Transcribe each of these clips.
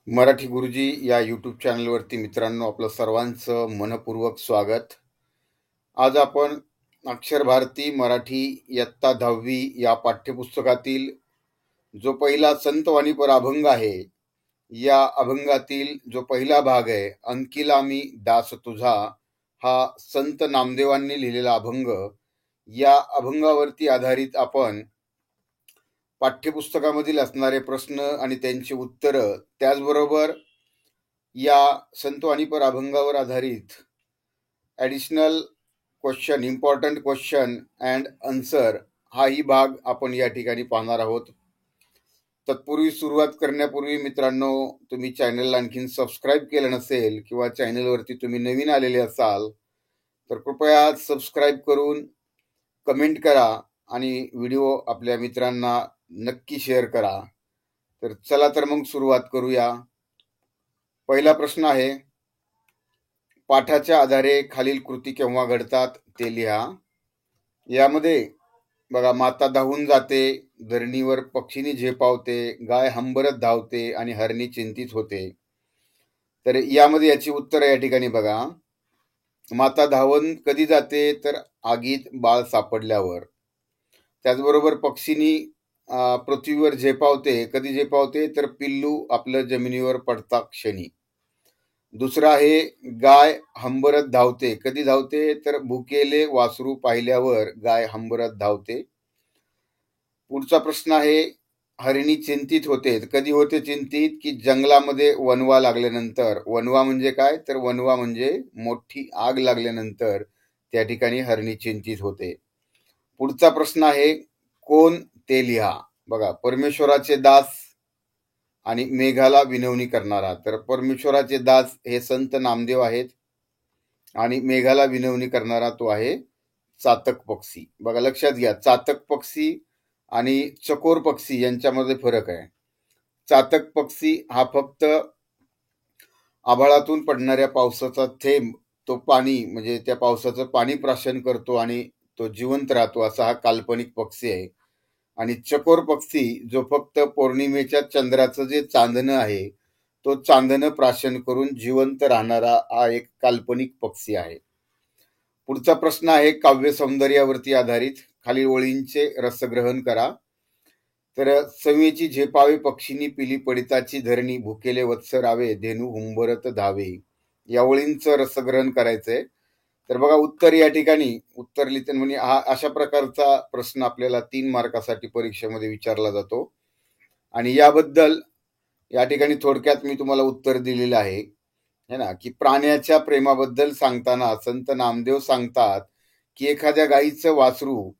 मराठी गुरुजी या यूट्यूब चॅनलवरती मित्रांनो आपलं सर्वांचं मनपूर्वक स्वागत. आज आपण अक्षर भारती मराठी इयत्ता 10वी या पाठ्यपुस्तकातील जो पहिला संतवाणीपर अभंग आहे, या अभंगातील जो पहिला भाग आहे, अंकिला मी दास तुझा, हा संत नामदेवांनी लिहिलेला अभंग. या अभंगावरती आधारित आपण पाठ्यपुस्तकामधील असणारे प्रश्न आणि त्यांची उत्तरं, त्याचबरोबर या संतवाणीपर अभंगावर आधारित additional question, important question and answer हाही भाग आपण या ठिकाणी पाहणार आहोत. तत्पूर्वी सुरुवात करण्यापूर्वी मित्रांनो, तुम्ही चॅनलला आणखीन सबस्क्राईब केलं नसेल किंवा चॅनलवरती तुम्ही नवीन आलेले असाल तर कृपया सबस्क्राईब करून कमेंट करा आणि व्हिडिओ आपल्या मित्रांना नक्की शेअर करा. तर चला तर मग सुरुवात करूया. पहिला प्रश्न आहे, पाठाच्या आधारे खालील कृती केव्हा घडतात ते लिहा. यामध्ये बघा, माता धावून जाते, धरणीवर पक्षीनी झेपावते, गाय हंबरत धावते आणि हरणी चिंतित होते. तर यामध्ये याची उत्तर या ठिकाणी बघा, माता धावून कधी जाते तर आगीत बाळ सापडल्यावर. त्याचबरोबर पक्षीनी पृथ्वीवर झेपावते, कधी झेपावते तर पिल्लू आपलं जमिनीवर पडता क्षणी. दुसरं आहे, गाय हंबरत धावते, कधी धावते तर भुकेले वासरू पाहिल्यावर गाय हंबरत धावते. पुढचा प्रश्न आहे, हरिणी चिंतित होते, कधी होते चिंतित की जंगलामध्ये वणवा लागल्यानंतर. वणवा म्हणजे काय तर वणवा म्हणजे मोठी आग लागल्यानंतर त्या ठिकाणी हरिणी चिंतित होते. पुढचा प्रश्न आहे, कोण ते लिहा. बघा, परमेश्वराचे दास आणि मेघाला विनवणी करणारा. तर परमेश्वराचे दास हे संत नामदेव आहेत आणि मेघाला विनवणी करणारा तो आहे चातक पक्षी. बघा, लक्षात घ्या, चातक पक्षी आणि चकोर पक्षी यांच्यामध्ये फरक आहे. चातक पक्षी हा फक्त आभाळातून पडणाऱ्या पावसाचा थेंब, तो पाणी म्हणजे त्या पावसाचं पाणी प्राशन करतो आणि तो जिवंत राहतो, असा हा काल्पनिक पक्षी आहे. आणि चकोर पक्षी जो फक्त पौर्णिमेच्या चंद्राचं जे चांदणं आहे, तो चांदणं प्राशन करून जिवंत राहणारा हा एक काल्पनिक पक्षी आहे. पुढचा प्रश्न आहे काव्य सौंदर्यावरती आधारित, खालील ओळींचे रसग्रहण करा. तर सवेची झेपावे पक्षीनी पिली पडिताची धरणी, भुकेले वत्स रावे धेनू हुंबरत धावे. या ओळींचं रसग्रहण करायचंय. तर बघा, उत्तर या ठिकाणी उत्तर लिहिताना म्हणजे हा अशा प्रकारचा प्रश्न आपल्याला 3 मार्कासाठी परीक्षेमध्ये विचारला जातो. आणि याबद्दल या ठिकाणी थोडक्यात मी तुम्हाला उत्तर दिलेलं आहे है ना, की प्राण्याच्या प्रेमाबद्दल सांगताना संत नामदेव सांगतात की एखाद्या गाईचं वासरू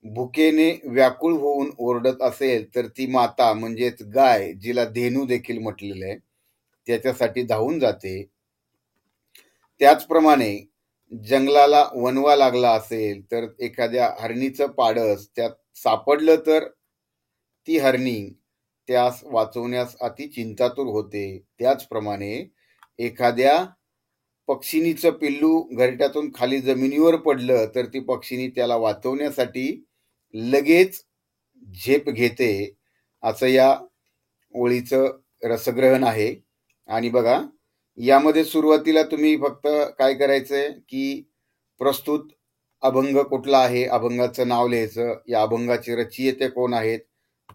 भुकेने व्याकुळ होऊन ओरडत असेल तर ती माता म्हणजेच गाय, जिला धेनू देखील म्हटलेलं आहे, त्याच्यासाठी धावून जाते. त्याचप्रमाणे जंगलाला वणवा लागला असेल तर एखाद्या हरणीचं पाडस त्यात सापडलं तर ती हरणी त्यास वाचवण्यास अति चिंतातुर होते. त्याचप्रमाणे एखाद्या पक्षिणीचं पिल्लू घरट्यातून खाली जमिनीवर पडलं तर ती पक्षिणी त्याला वाचवण्यासाठी लगेच झेप घेते, असं या ओळीचं रसग्रहण आहे. आणि बघा, यामध्ये सुरुवातीला तुम्ही फक्त काय करायचंय की प्रस्तुत अभंग कुठला आहे, अभंगाचं नाव लिहायचं, या अभंगाचे रचयिते कोण आहेत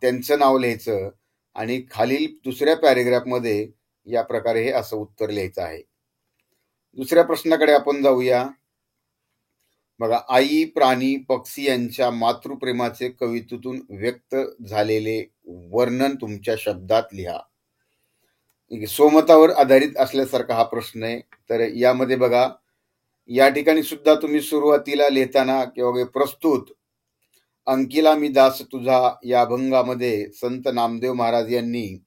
त्यांचं नाव लिहायचं आणि खालील दुसऱ्या पॅरेग्राफमध्ये या प्रकारे हे असं उत्तर लिहायचं आहे. दुसऱ्या प्रश्नाकडे आपण जाऊया. बघा, आई प्राणी पक्षी यांच्या मातृप्रेमाचे कवितेतून व्यक्त झालेले वर्णन तुमच्या शब्दात लिहा. स्वमतावर आधारित असल्यासारखा हा प्रश्न आहे. तर यामध्ये बघा, या ठिकाणी सुद्धा तुम्ही सुरुवातीला लिहिताना किंवा प्रस्तुत अंकिला मी दास तुझा या अभंगामध्ये संत नामदेव महाराज यांनी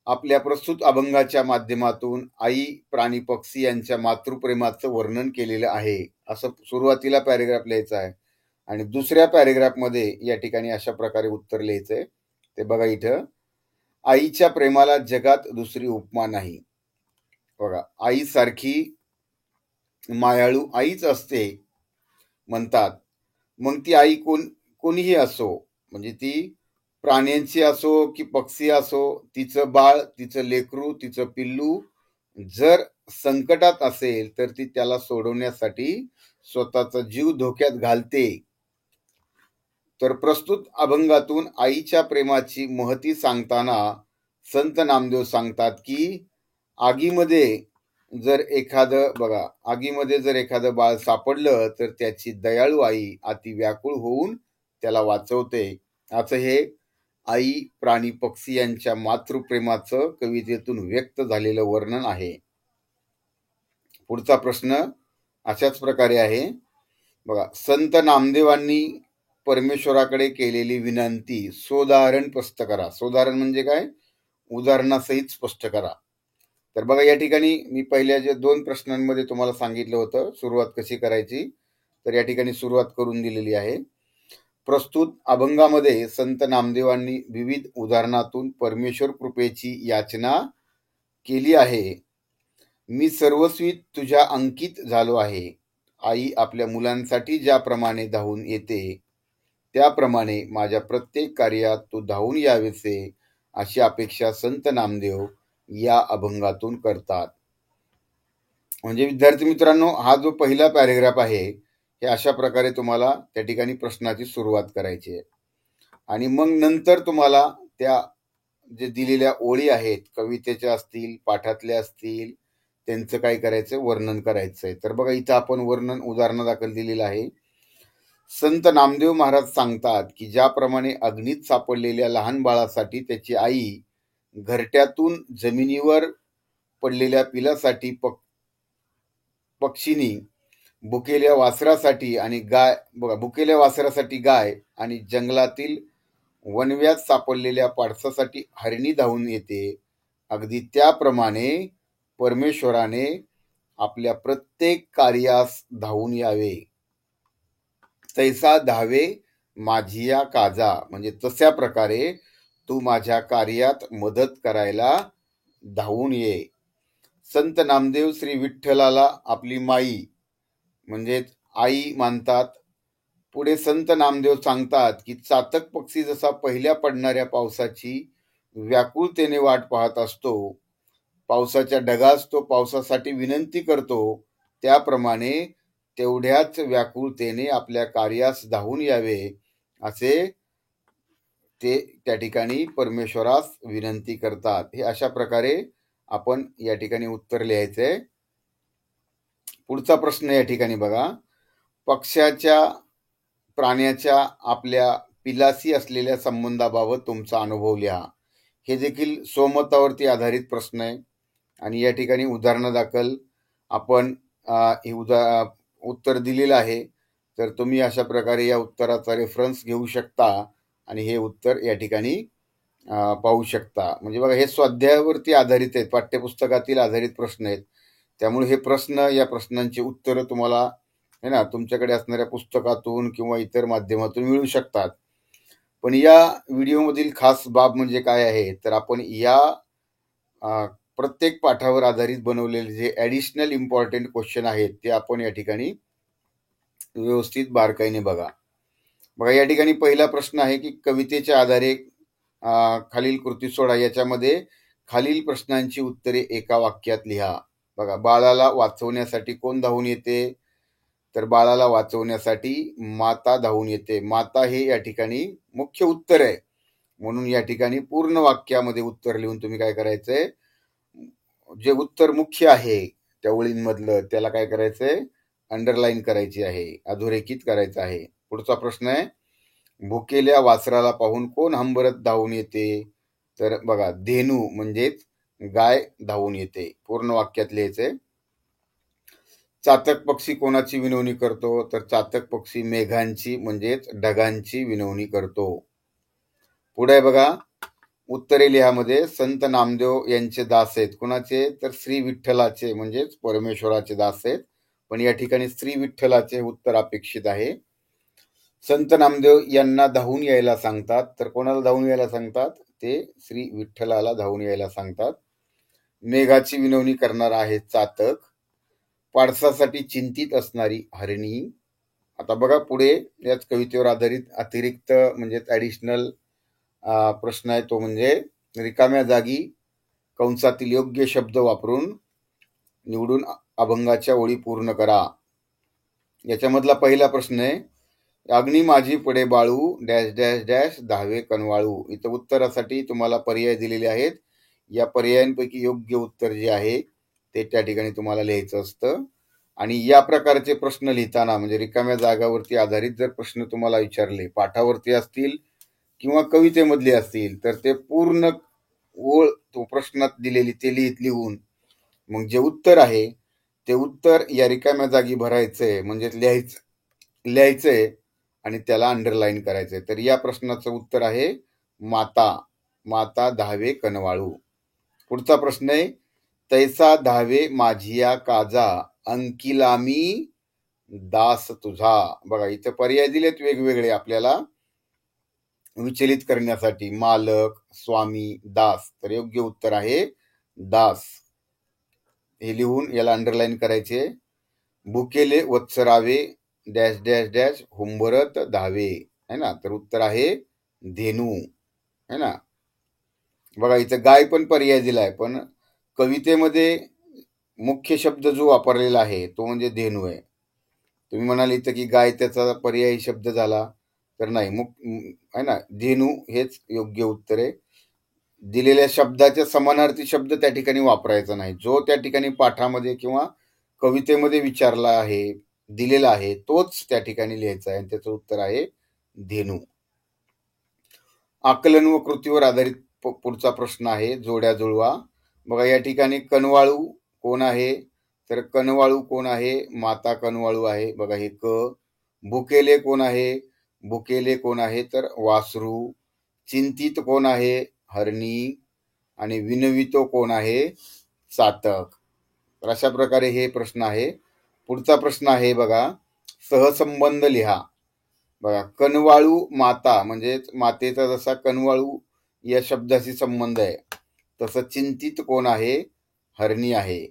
आपल्या प्रस्तुत अभंगाच्या माध्यमातून आई प्राणी पक्षी यांच्या मातृप्रेमाचं वर्णन केलेलं आहे, असं सुरुवातीला पॅरेग्राफ लिहायचं आहे. आणि दुसऱ्या पॅरेग्राफमध्ये या ठिकाणी अशा प्रकारे उत्तर लिहायचंय. ते बघा, इथं आईच्या प्रेमाला जगात दुसरी उपमा नाही. बघा, आईसारखी मायाळू आईच असते म्हणतात. मग ती आई कोणीही असो, म्हणजे ती प्राण्यांची असो की पक्षी असो, तिचं बाळ, तिचं लेकरू, तिचं पिल्लू जर संकटात असेल तर ती त्याला सोडवण्यासाठी स्वतःचा जीव धोक्यात घालते. तर प्रस्तुत अभंगातून आईच्या प्रेमाची महती सांगताना संत नामदेव सांगतात की आगीमध्ये आगीमध्ये जर एखादं बाळ सापडलं तर त्याची दयाळू आई अति व्याकुळ होऊन त्याला वाचवते. असं हे आई, प्राणी, पक्षी यांच्या मातृप्रेमाचं कवितेतून व्यक्त झालेलं वर्णन आहे. पुढचा प्रश्न अशाच प्रकारे आहे. बघा, संत नामदेवांनी परमेश्वराकडे केलेली विनंती सोदाहरण स्पष्ट करा. सोदाहरण म्हणजे काय? उदाहरणासहित स्पष्ट करा. तर बघा, या ठिकाणी मी पहिल्या जे 2 प्रश्नांमध्ये तुम्हाला सांगितलं होतं सुरुवात कशी करायची, तर या ठिकाणी सुरुवात करून दिलेली आहे. प्रस्तुत अभंगामध्ये संत नामदेवांनी विविध उदाहरणातून परमेश्वर कृपेची याचना केली आहे. मी सर्वस्वी तुझ्या अंकित झालो आहे. आई आपल्या मुलांसाठी ज्याप्रमाणे धावून येते त्याप्रमाणे माझ्या प्रत्येक कार्यात तू धावून यावेसे अशी अपेक्षा संत नामदेव या अभंगातून करतात. म्हणजे विद्यार्थी मित्रांनो, हा जो पहिला पॅरेग्राफ आहे हे अशा प्रकारे तुम्हाला त्या ठिकाणी प्रश्नाची सुरुवात करायची आहे आणि मग नंतर तुम्हाला त्या जे दिलेल्या ओळी आहेत, कवितेच्या असतील, पाठातल्या असतील, त्यांचं काय करायचं, वर्णन करायचंय. तर बघा, इथं आपण वर्णन उदाहरणादाखल दिलेलं आहे. संत नामदेव महाराज सांगतात की ज्याप्रमाणे अग्नीत सापडलेल्या लहान बाळासाठी त्याची आई घरट्यातून जमिनीवर पडलेल्या पिलासाठी पक्षीनी भुकेल्या वासरासाठी गाय आणि जंगलातील वणव्यात सापडलेल्या पाडसासाठी हरणी धावून येते, अगदी त्याप्रमाणे परमेश्वराने आपल्या प्रत्येक कार्यास धावून यावे. तैसा धावे माझिया काजा, म्हणजे तशा प्रकारे तू माझ्या कार्यात मदत करायला धावून ये. संत नामदेव श्री विठ्ठलाला आपली माई म्हणजेच आई मानतात. पुढे संत नामदेव सांगतात की चातक पक्षी जसा पहिल्या पडणाऱ्या पावसाची व्याकुळतेने वाट पाहत असतो, पावसाच्या ढगास तो पावसासाठी विनंती करतो, त्याप्रमाणे तेवढ्याच व्याकुळतेने आपल्या कार्यास धावून यावे असे ते त्या ठिकाणी परमेश्वरास विनंती करतात. हे अशा प्रकारे आपण या ठिकाणी उत्तर लिहायचंय. पुढचा प्रश्न या ठिकाणी बघा, प्राण्याच्या आपल्या पिलाशी असलेल्या संबंधाबाबत तुमचा अनुभव लिहा. हे देखील स्वमतावरती आधारित प्रश्न आहे आणि या ठिकाणी उदाहरणादाखल आपण हे उत्तर दिलेलं आहे. तर तुम्ही अशा प्रकारे या उत्तराचा रेफरन्स घेऊ शकता आणि हे उत्तर या ठिकाणी पाहू शकता. म्हणजे बघा, हे स्वाध्यायावरती आधारित आहेत, पाठ्यपुस्तकातील आधारित प्रश्न आहेत. त्यामुळे हे प्रश्न, या प्रश्नांची उत्तरं तुम्हाला है ना तुमच्याकडे असणाऱ्या पुस्तकातून किंवा इतर माध्यमातून मिळू शकतात. पण या व्हिडिओमधील खास बाब म्हणजे काय आहे, तर आपण या प्रत्येक पाठावर आधारित बनवलेले जे ॲडिशनल इम्पॉर्टंट क्वेश्चन आहेत ते आपण या ठिकाणी व्यवस्थित बारकाईने बघा. या ठिकाणी पहिला प्रश्न आहे की कवितेच्या आधारे खालील कृती सोडा. याच्यामध्ये खालील प्रश्नांची उत्तरे एका वाक्यात लिहा. बघा, बाळाला वाचवण्यासाठी कोण धावून येते, तर बाळाला वाचवण्यासाठी माता धावून येते. माता हे या ठिकाणी मुख्य उत्तर आहे, म्हणून या ठिकाणी पूर्ण वाक्यामध्ये उत्तर लिहून तुम्ही काय करायचंय, जे उत्तर मुख्य आहे त्या ओळींमधलं त्याला काय करायचंय, अंडरलाईन करायची आहे, अधोरेखित करायचं आहे. पुढचा प्रश्न आहे, भुकेल्या वासराला पाहून कोण हंबरत धावून येते, तर बघा, धेनू म्हणजेच गाय धावून येते. पूर्ण वाक्यात लिहायचंय. चातक पक्षी कोणाची विनवणी करतो, तर चातक पक्षी मेघांची म्हणजेच ढगांची विनवणी करतो. पुढे बघा, उत्तरे लिहामध्ये संत नामदेव यांचे दास आहेत. कोणाचे, तर श्री विठ्ठलाचे म्हणजेच परमेश्वराचे दास आहेत. पण या ठिकाणी श्री विठ्ठलाचे उत्तर अपेक्षित आहे. संत नामदेव यांना धावून यायला सांगतात, तर कोणाला धावून यायला सांगतात, ते श्री विठ्ठलाला धावून यायला सांगतात. मेघाची विनवणी करणार आहे चातक, पाडसासाठी चिंतित असणारी हरणी. आता बघा पुढे याच कवितेवर आधारित अतिरिक्त म्हणजेच ॲडिशनल प्रश्न आहे तो म्हणजे रिकाम्या जागी कंसातील योग्य शब्द वापरून निवडून अभंगाच्या ओळी पूर्ण करा. याच्यामधला पहिला प्रश्न आहे, अग्नी माझी पडे बाळू डॅश डॅश डॅश धावे कनवाळू. इथं उत्तरासाठी तुम्हाला पर्याय दिलेले आहेत. या पर्यायांपैकी योग्य उत्तर जे आहे ते त्या ठिकाणी तुम्हाला लिहायचं असतं. आणि या प्रकारचे प्रश्न लिहिताना म्हणजे रिकाम्या जागावरती आधारित जर प्रश्न तुम्हाला विचारले, पाठावरती असतील किंवा कवितेमधले असतील, तर ते पूर्ण ओळ तो प्रश्नात दिलेली ते लिहून मग जे उत्तर आहे ते उत्तर या रिकाम्या जागी भरायचंय, म्हणजे लिहायचंय आणि त्याला अंडरलाईन करायचंय. तर या प्रश्नाचं उत्तर आहे माता. माता धावे कनवाळू. पुढचा प्रश्न आहे, तैसा धावे माझिया काजा अंकिला मी दास तुझा. बघा इथं पर्याय दिलेत वेगवेगळे आपल्याला विचलित करण्यासाठी, मालक, स्वामी, दास. तर योग्य उत्तर आहे दास. हे लिहून याला अंडरलाईन करायचे. भुकेले वत्सरावे डॅश डॅश डॅश हुंबरत धावे, है ना. तर उत्तर आहे धेनू, है ना. बघा इथं गाय पण पर्याय दिलाय, पण कवितेमध्ये मुख्य शब्द जो वापरलेला आहे तो म्हणजे धेनू आहे. तुम्ही म्हणाल इथं की गाय त्याचा पर्यायी शब्द झाला, तर नाही, है ना, धेनू हेच योग्य उत्तर आहे. दिलेल्या शब्दाच्या समानार्थी शब्द त्या ठिकाणी वापरायचा नाही. जो त्या ठिकाणी पाठामध्ये किंवा कवितेमध्ये विचारला आहे, दिलेला आहे, तोच त्या ठिकाणी लिहायचा आहे. आणि त्याचं उत्तर आहे धेनू. आकलन व कृतीवर आधारित पुढचा प्रश्न आहे, जोड्या जुळवा. बघा या ठिकाणी कनवाळू कोण आहे, तर कनवाळू कोण आहे, माता कनवाळू आहे. बघा हे क. भुकेले कोण आहे, भुकेले कोण आहे, तर वासरू. चिंतित कोण आहे, हरणी. आणि विनवितो कोण आहे, चातक. तर अशा प्रकारे हे प्रश्न आहे. पुढचा प्रश्न आहे बघा, सहसंबंध लिहा. बघा कनवाळू माता म्हणजे मातेचा जसा कनवाळू या शब्दाशी संबंध आहे, तसं चिंतित कोण आहे, हरणी आहे.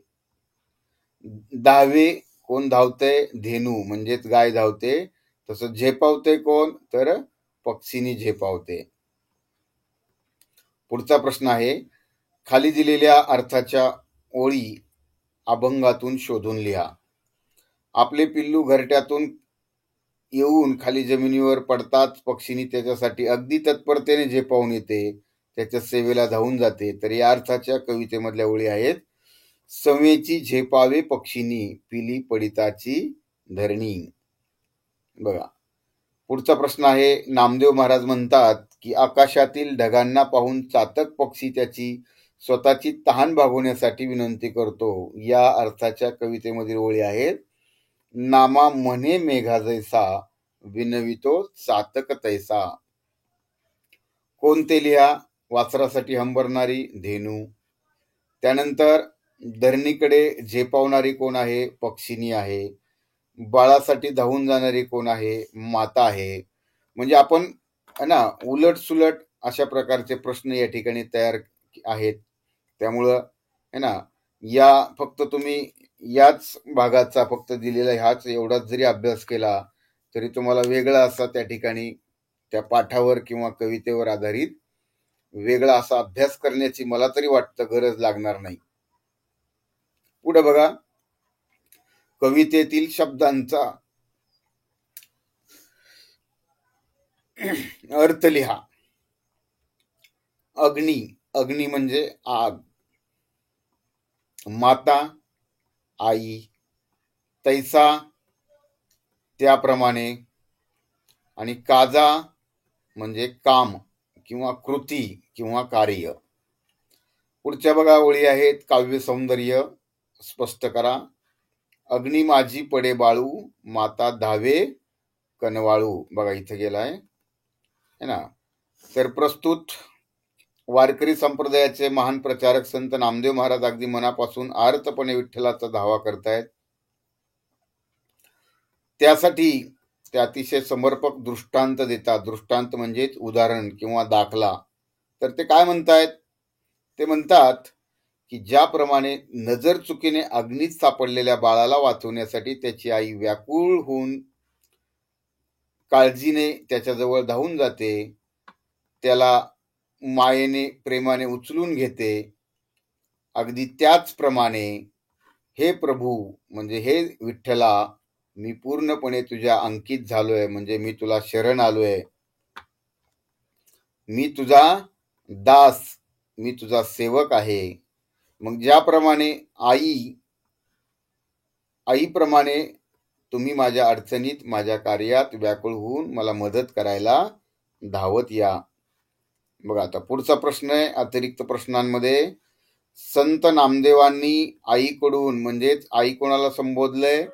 धावे कोण धावते, धेनू म्हणजेच गाय धावते. तसं झेपावते कोण, तर पक्षीनी झेपावते. पुढचा प्रश्न आहे, खाली दिलेल्या अर्थाच्या ओळी अभंगातून शोधून लिहा. आपले पिल्लू घरट्यातून येऊन खाली जमिनीवर पडताच पक्षीनी त्याच्यासाठी अगदी तत्परतेने झेपावून येते, त्याच्या सेवेला धावून जाते. तर या अर्थाच्या कवितेमधल्या ओळी आहेत, सवेची झेपावे पक्षीनी पिली पडिताची धरणी. बघा पुढचा प्रश्न आहे, नामदेव महाराज म्हणतात की आकाशातील ढगांना पाहून चातक पक्षी त्याची स्वतःची तहान भागवण्यासाठी विनंती करतो. या अर्थाच्या कवितेमधील ओळी आहेत, नामा म्हणे मेघा जैसा विनवितो चातक तैसा. कोणते लिहा, वासरासाठी हंबरणारी धेनू. त्यानंतर धरणीकडे झेपावणारी कोण आहे, पक्षिणी आहे. बाळासाठी धावून जाणारी कोण आहे, माता आहे. म्हणजे आपण ना उलट सुलट अशा प्रकारचे प्रश्न या ठिकाणी तयार आहेत. त्यामुळं है ना, या फक्त तुम्ही याच भागाचा फक्त दिलेला ह्याच एवढाच जरी अभ्यास केला तरी तुम्हाला वेगळा असा त्या ठिकाणी त्या पाठावर किंवा कवितेवर आधारित वेगळा असा अभ्यास करण्याची मला तरी वाटतं गरज लागणार नाही. पुढे बघा, कवितेतील शब्दांचा अर्थ लिहा. अग्नी, अग्नी म्हणजे आग. माता आई, तैसा त्याप्रमाणे. आणि काजा म्हणजे काम किंवा कृती किंवा कार्य. पुढच्या बघा ओळी आहेत, काव्य सौंदर्य स्पष्ट करा. अग्नी माझी पडे बाळू माता धावे कनवाळू. बघा इथे गेलाय, है ना. तर प्रस्तुत वारकरी संप्रदायाचे महान प्रचारक संत नामदेव महाराज अगदी मनापासून आर्तपणे विठ्ठलाचा धावा करतायत. त्यासाठी ते अतिशय समर्पक दृष्टांत देतात. दृष्टांत म्हणजेच उदाहरण किंवा दाखला. तर ते काय म्हणतायत, ते म्हणतात की ज्याप्रमाणे नजर चुकीने अग्नीत सापडलेल्या बाळाला वाचवण्यासाठी त्याची आई व्याकुळ होऊन काळजीने त्याच्याजवळ धावून जाते, त्याला मायेने प्रेमाने उचलून घेते, अगदी त्याचप्रमाणे हे प्रभू म्हणजे हे विठ्ठला, मी पूर्णपणे तुझ्या अंकित झालोय, म्हणजे मी तुला शरण आलोय, मी तुझा दास, मी तुझा सेवक आहे. मग ज्याप्रमाणे आईप्रमाणे तुम्ही माझ्या अडचणीत, माझ्या कार्यात व्याकुळ होऊन मला मदत करायला धावत या. बघा आता पुढचा प्रश्न आहे अतिरिक्त प्रश्नांमध्ये. संत नामदेवांनी आईकडून, म्हणजेच आई कोणाला संबोधलंय?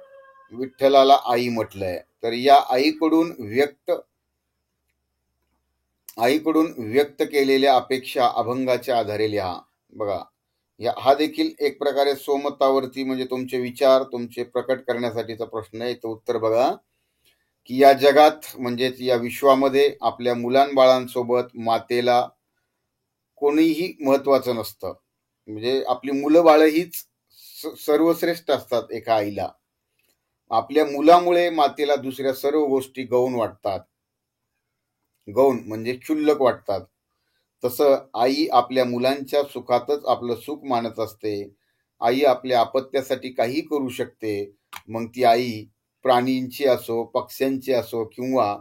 विठ्ठलाला आई म्हटलंय. तर या आईकडून व्यक्त केलेल्या अपेक्षा अभंगाच्या आधारे लिहा. बघा हा देखील एक प्रकारे सोमतावरती, म्हणजे तुमचे विचार तुमचे प्रकट करण्यासाठीचा प्रश्न आहे. तो उत्तर बघा की या जगात म्हणजेच या विश्वामध्ये आपल्या मुलांबाळांसोबत मातेला कोणीही महत्वाचं नसतं. म्हणजे आपली मुलं बाळ हीच सर्वश्रेष्ठ असतात एका आईला. आपल्या मुलामुळे मातेला दुसऱ्या सर्व गोष्टी गौण वाटतात, गौण म्हणजे क्षुल्लक वाटतात. तसं आई आपल्या मुलांच्या सुखातच आपलं सुख मानत असते. आई आपल्या अपत्यासाठी काही करू शकते. मग ती आई प्राणींची असो, पक्ष्यांची असो किंवा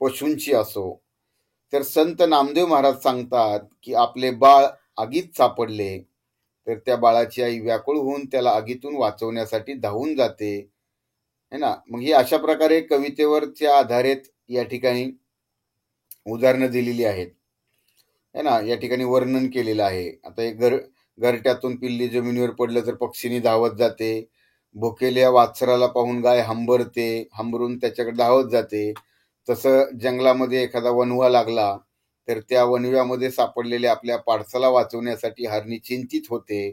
पशूंची असो. तर संत नामदेव महाराज सांगतात की आपले बाळ आगीत सापडले तर त्या बाळाची आई व्याकुळ होऊन त्याला आगीतून वाचवण्यासाठी धावून जाते, है ना. मग ही अशा प्रकारे कवितेवरच्या आधारित या ठिकाणी उदाहरणं दिलेली आहेत, है ना. या ठिकाणी वर्णन केलेलं आहे. आता एक घरट्यातून पिल्ली जमिनीवर पडलं तर पक्षीने धावत जाते. भुकेल्या वासराला पाहून गाय हंबरते, हंबरून त्याच्याकडे धावत जाते. तसं जंगलामध्ये एखादा वणवा लागला तर त्या वणव्यामध्ये सापडलेल्या आपल्या पाडसाला वाचवण्यासाठी हरणी चिंतित होते.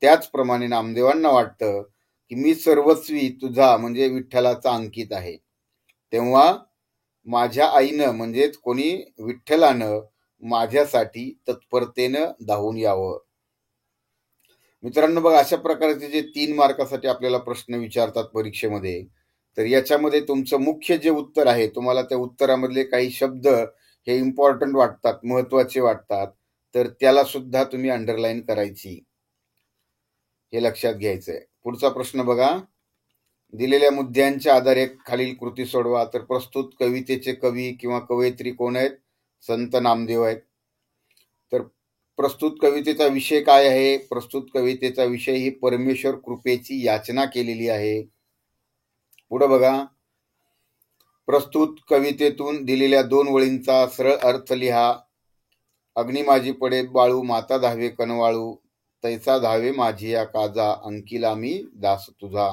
त्याचप्रमाणे नामदेवांना वाटतं की मी सर्वस्वी तुझा म्हणजे विठ्ठलाचा अंकित आहे. तेव्हा माझ्या आईनं म्हणजेच कोणी विठ्ठलानं माझ्यासाठी तत्परतेनं धावून यावं. मित्रांनो बघा अशा प्रकारचे जे 3 मार्कासाठी आपल्याला प्रश्न विचारतात परीक्षेमध्ये, तर याच्यामध्ये तुमचं मुख्य जे उत्तर आहे, तुम्हाला त्या उत्तरामधले काही शब्द हे इम्पॉर्टंट वाटतात, महत्वाचे वाटतात, तर त्याला सुद्धा तुम्ही अंडरलाईन करायची, हे लक्षात घ्यायचंय. पुढचा प्रश्न बघा. दिलेल्या मुद्द्यांच्या आधारे खालील कृती सोडवा. तर प्रस्तुत कवितेचे कवी किंवा कवयित्री कोण आहेत? संत नामदेव आहेत. तर प्रस्तुत कवितेचा विषय काय आहे? प्रस्तुत कवितेचा विषय ही परमेश्वर कृपेची याचना केलेली आहे. पुढे बघा. प्रस्तुत कवितेतून दिलेल्या 2 ओळींचा सरळ अर्थ लिहा. अग्नी माझी पडे बाळू, माता धावे कनवाळू, तैसा धावे माझी या काजा, अंकिला मी दास तुझा.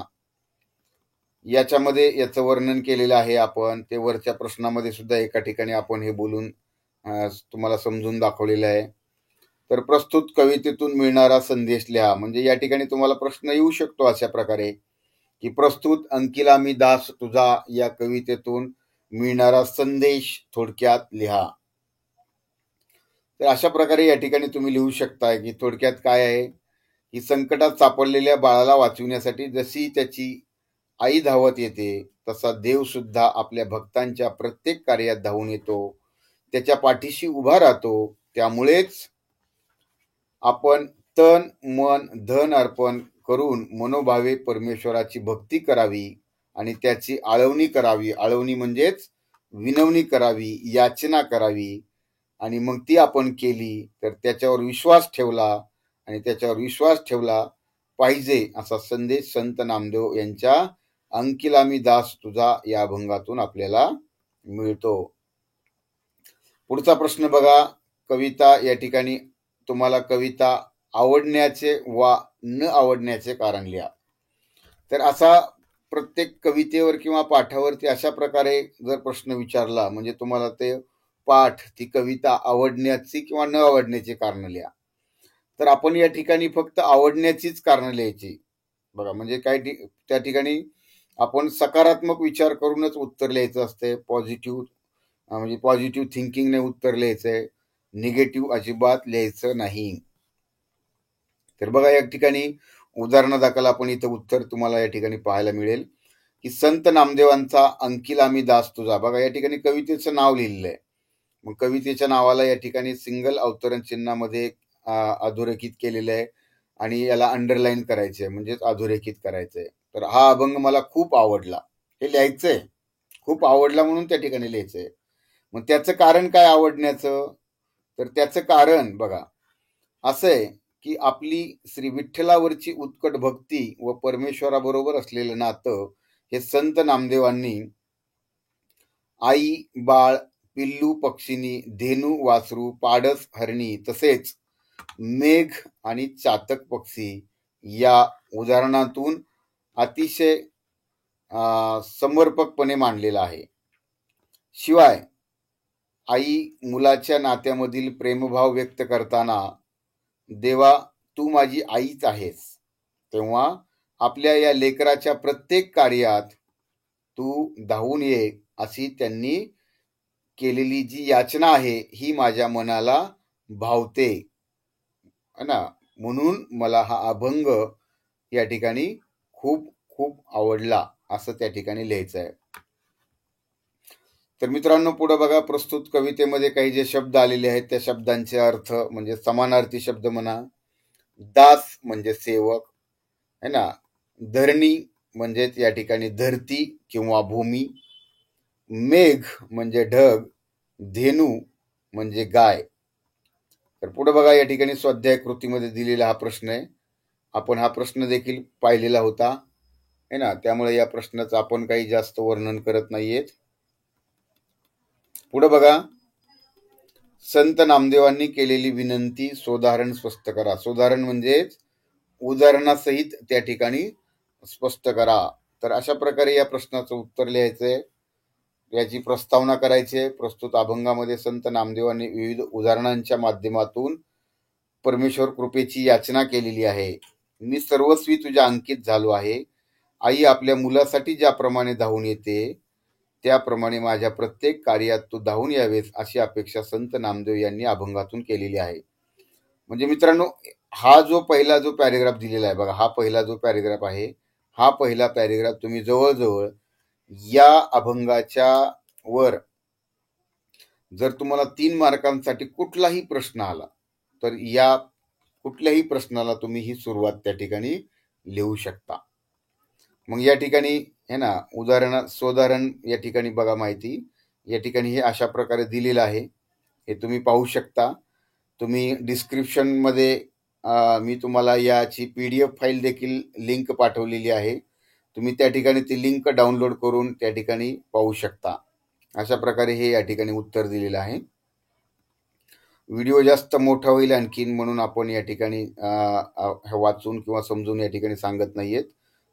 याच्यामध्ये याचं वर्णन केलेलं आहे आपण. ते वरच्या प्रश्नामध्ये सुद्धा एका ठिकाणी आपण हे बोलून तुम्हाला समजून दाखवलेलं आहे. तर प्रस्तुत कवितेतून मिळणारा संदेश लिहा. म्हणजे या ठिकाणी तुम्हाला प्रश्न येऊ शकतो अशा प्रकारे की प्रस्तुत अंकिला मी दास तुझा या कवितेतून मिळणारा संदेश थोडक्यात लिहा. तर अशा प्रकारे या ठिकाणी तुम्ही लिहू शकता की थोडक्यात काय आहे की संकटात सापडलेल्या बाळाला वाचविण्यासाठी जशी त्याची आई धावत येते तसा देव सुद्धा आपल्या भक्तांच्या प्रत्येक कार्यात धावून येतो, त्याच्या पाठीशी उभा राहतो. त्यामुळेच आपण तन मन धन अर्पण करून मनोभावे परमेश्वराची भक्ती करावी आणि त्याची आळवणी करावी. आळवणी म्हणजेच विनवणी करावी, याचना करावी. आणि मग ती आपण केली तर त्याच्यावर विश्वास ठेवला आणि त्याच्यावर विश्वास ठेवला पाहिजे असा संदेश संत नामदेव यांच्या अंकिला मी दास तुझा या अभंगातून आपल्याला मिळतो. पुढचा प्रश्न बघा. कविता या ठिकाणी तुम्हाला कविता आवडण्याचे वा न आवडण्याचे कारण लिहा. तर असा प्रत्येक कवितेवर किंवा पाठावरती अशा प्रकारे जर प्रश्न विचारला म्हणजे तुम्हाला ते पाठ, ती कविता आवडण्याची किंवा न आवडण्याची कारण लिहा. तर आपण या ठिकाणी फक्त आवडण्याचीच कारण लिहायची. बघा म्हणजे काय त्या ठिकाणी आपण सकारात्मक विचार करूनच उत्तर लिहायचं असते. म्हणजे पॉझिटिव्ह थिंकिंगने उत्तर लिहायचंय, निगेटिव्ह अजिबात लिहायचं नाही. तर बघा या ठिकाणी उदाहरणादाखल आपण इथं उत्तर तुम्हाला या ठिकाणी पाहायला मिळेल की संत नामदेवांचा अंकिला मी दास तुझा. बघा या ठिकाणी कवितेचं नाव लिहिलेलं आहे. मग कवितेच्या नावाला या ठिकाणी सिंगल अवतरण चिन्हामध्ये अधोरेखित केलेलं आहे आणि याला अंडरलाईन करायचंय, म्हणजेच अधोरेखित करायचंय. तर हा अभंग मला खूप आवडला, हे लिहायचंय, खूप आवडला म्हणून त्या ठिकाणी लिहायचंय. मग त्याचं कारण काय आवडण्याचं? तर त्याचं कारण बघा असं आहे की आपली श्री विठ्ठलावरची उत्कट भक्ती व परमेश्वराबरोबर असलेलं नातं हे संत नामदेवांनी आई, बाळ, पिल्लू, पक्षिणी, धेनू, वासरू, पाडस, हरणी तसेच मेघ आणि चातक पक्षी या उदाहरणातून अतिशय समर्पकपणे मांडलेला आहे. शिवाय आई मुलाच्या नात्यामधील प्रेमभाव व्यक्त करताना देवा तू माझी आईच आहेस, तेव्हा आपल्या या लेकराच्या प्रत्येक कार्यात तू धावून ये अशी त्यांनी केलेली जी याचना आहे ही माझ्या मनाला भावते है ना. म्हणून मला हा अभंग या ठिकाणी खूप खूप आवडला असं त्या ठिकाणी लिहायचं आहे. तर मित्रांनो पुढे बघा, प्रस्तुत कवितेमध्ये काही जे शब्द आलेले आहेत त्या शब्दांचे अर्थ म्हणजे समानार्थी शब्द म्हणा. दास म्हणजे सेवक है ना. धरणी म्हणजेच या ठिकाणी धरती किंवा भूमी. मेघ म्हणजे ढग. धेनू म्हणजे गाय. तर पुढे बघा, या ठिकाणी स्वाध्याय कृतीमध्ये दिलेला हा प्रश्न आहे. आपण हा प्रश्न देखील पाहिलेला होता है ना, त्यामुळे या प्रश्नाचं आपण काही जास्त वर्णन करत नाहीयेत. पुढे बघा, संत नामदेवांनी केलेली विनंती सोदाहरण स्पष्ट करा. सोदाहरण म्हणजेच उदाहरणासहित त्या ठिकाणी स्पष्ट करा. तर अशा प्रकारे या प्रश्नाचं उत्तर लिहायचंय, याची प्रस्तावना करायची आहे. प्रस्तुत अभंगामध्ये संत नामदेवांनी विविध उदाहरणांच्या माध्यमातून परमेश्वर कृपेची याचना केलेली आहे. मी सर्वस्वी तुझ्या अंकित झालो आहे. आई आपल्या मुलासाठी ज्याप्रमाणे धावून येते त्याप्रमाणे माझ्या प्रत्येक कार्यात तू धावून यावेस अशी अपेक्षा संत नामदेव यांनी अभंगातून केलेली आहे. म्हणजे मित्रांनो, हा जो पहिला जो पॅरेग्राफ दिलेला आहे बघा, हा पहिला जो पॅरेग्राफ आहे, हा पहिला पॅरेग्राफ तुम्ही जवळजवळ या अभंगाच्या वर जर तुम्हाला 3 मार्कांसाठी कुठलाही प्रश्न आला तर या कुठल्याही प्रश्नाला तुम्ही ही सुरुवात त्या ठिकाणी लिहू शकता. मग या ठिकाणी है ना सोदाहरण या ठिकाणी बघा माहिती या ठिकाणी हे अशा प्रकारे दिलेलं आहे, हे तुम्ही पाहू शकता. तुम्ही डिस्क्रिप्शनमध्ये मी तुम्हाला याची PDF फाईल देखील लिंक पाठवलेली आहे. तुम्ही त्या ठिकाणी ती लिंक डाउनलोड करून त्या ठिकाणी पाहू शकता. अशा प्रकारे हे या ठिकाणी उत्तर दिलेलं आहे. व्हिडिओ जास्त मोठा होईल आणखीन म्हणून आपण या ठिकाणी वाचून किंवा समजून या ठिकाणी सांगत नाहीयेत.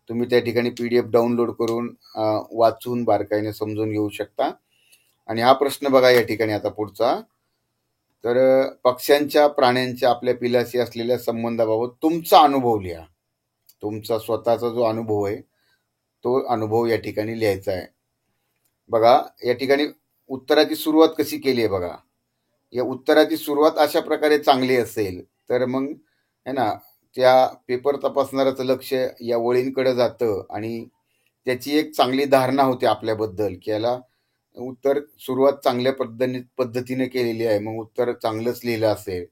तुम्ही त्या ठिकाणी PDF डाउनलोड करून वाचून बारकाईने समजून घेऊ शकता. आणि हा प्रश्न बघा या ठिकाणी आता पुढचा. तर पक्ष्यांच्या प्राण्यांच्या आपल्या पिलाशी असलेल्या संबंधाबाबत तुमचा अनुभव लिहा. तुमचा स्वतःचा जो अनुभव आहे तो अनुभव या ठिकाणी लिहायचा आहे. बघा या ठिकाणी उत्तराची सुरुवात कशी केली आहे बघा. या उत्तराची सुरुवात अशा प्रकारे चांगली असेल तर मग है ना त्या पेपर तपासणाऱ्याचं लक्ष या वळींकडे जातं आणि त्याची एक चांगली धारणा होते आपल्याबद्दल की याला उत्तर सुरुवात चांगल्या पद्धतीने केलेली आहे, मग उत्तर चांगलंच लिहिलं असेल.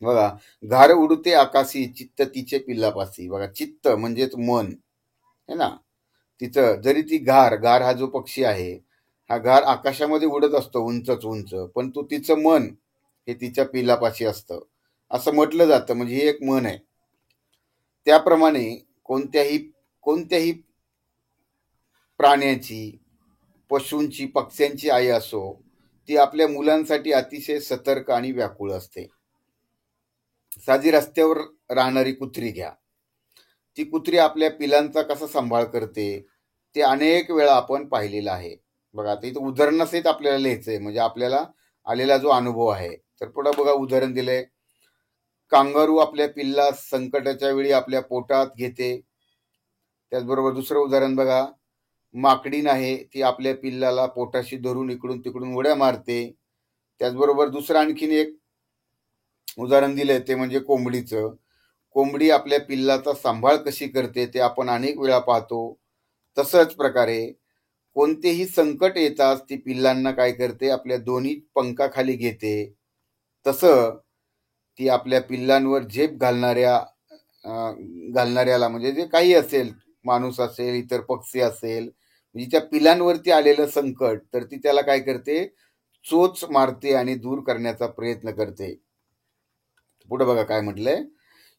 बघा, घार उडते आकाशी चित्त तिचे पिल्लापासी. बघा, चित्त म्हणजेच मन है ना. तिचं जरी ती घार हा जो पक्षी आहे हा घार आकाशामध्ये उडत असतो उंचच उंच, पण तो तिचं मन हे तिच्या पिलापाशी असतं असं म्हटलं जातं. म्हणजे हे एक मन आहे. त्याप्रमाणे कोणत्याही प्राण्याची, पशूंची, पक्ष्यांची आई असो ती आपल्या मुलांसाठी अतिशय सतर्क आणि व्याकुळ असते. साधी रस्त्यावर राहणारी कुत्री घ्या, ती कुत्री आपल्या पिलांचा कसा सांभाळ करते ते अनेक वेळा आपण पाहिलेलं आहे. बघा आता इथं उदाहरणासहित आपल्याला लिहायचंय, म्हणजे आपल्याला आलेला जो अनुभव आहे. तर पुढे बघा उदाहरण दिलंय, कांगारू आपल्या पिल्लास संकटाच्या वेळी आपल्या पोटात घेते. त्याचबरोबर दुसरं उदाहरण बघा, माकडीण आहे ती आपल्या पिल्लाला पोटाशी धरून इकडून तिकडून उड्या मारते. त्याचबरोबर दुसरं आणखीन एक उदाहरण दिलंय ते म्हणजे कोंबडीचं. कोंबडी आपल्या पिल्लाचा सांभाळ कशी करते ते आपण अनेक वेळा पाहतो. तसंच प्रकारे कोणतेही संकट येताच ती पिल्लांना काय करते, आपल्या दोन्ही पंखाखाली घेते. तसं ती आपल्या पिल्लांवर झेप घालणाऱ्याला, म्हणजे जे काही असेल, माणूस असेल, इतर पक्षी असेल, म्हणजे त्या पिलांवरती आलेलं संकट, तर ती त्याला काय करते, चोच मारते आणि दूर करण्याचा प्रयत्न करते. पुढे बघा काय म्हटलंय.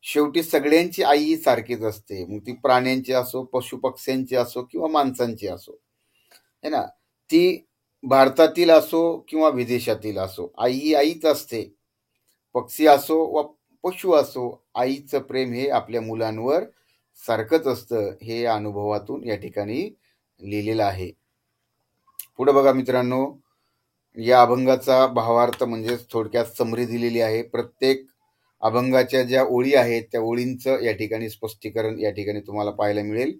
शेवटी सगळ्यांची आई ही सारखीच असते, मग ती प्राण्यांची असो, पशु पक्ष्यांची असो किंवा माणसांची असो, है ना. ती भारतातील असो किंवा विदेशातील असो, आई ही आईच असते. पक्षी असो व पशु असो, आईचं प्रेम हे आपल्या मुलांवर सारखंच असतं, हे या अनुभवातून या ठिकाणी लिहिलेलं आहे. पुढे बघा मित्रांनो, या अभंगाचा भावार्थ म्हणजे थोडक्यात समरी दिलेली आहे. प्रत्येक अभंगाच्या ज्या ओळी आहेत त्या ओळींचं या ठिकाणी स्पष्टीकरण या ठिकाणी तुम्हाला पाहायला मिळेल,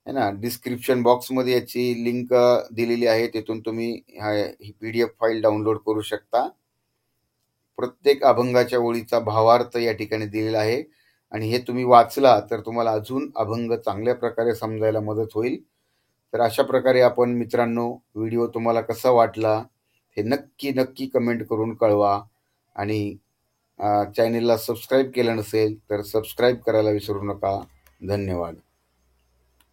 है ना. डिस्क्रिप्शन बॉक्समध्ये याची लिंक दिलेली आहे, तिथून तुम्ही ही PDF फाईल डाउनलोड करू शकता. प्रत्येक अभंगाच्या ओळीचा भावार्थ या ठिकाणी दिलेला आहे आणि हे तुम्ही वाचला तर तुम्हाला अजून अभंग चांगल्या प्रकारे समजायला मदत होईल. तर अशा प्रकारे आपण मित्रांनो, व्हिडिओ तुम्हाला कसा वाटला हे नक्की नक्की कमेंट करून कळवा. आणि चॅनेलला सबस्क्राईब केलं नसेल तर सबस्क्राईब करायला विसरू नका. धन्यवाद.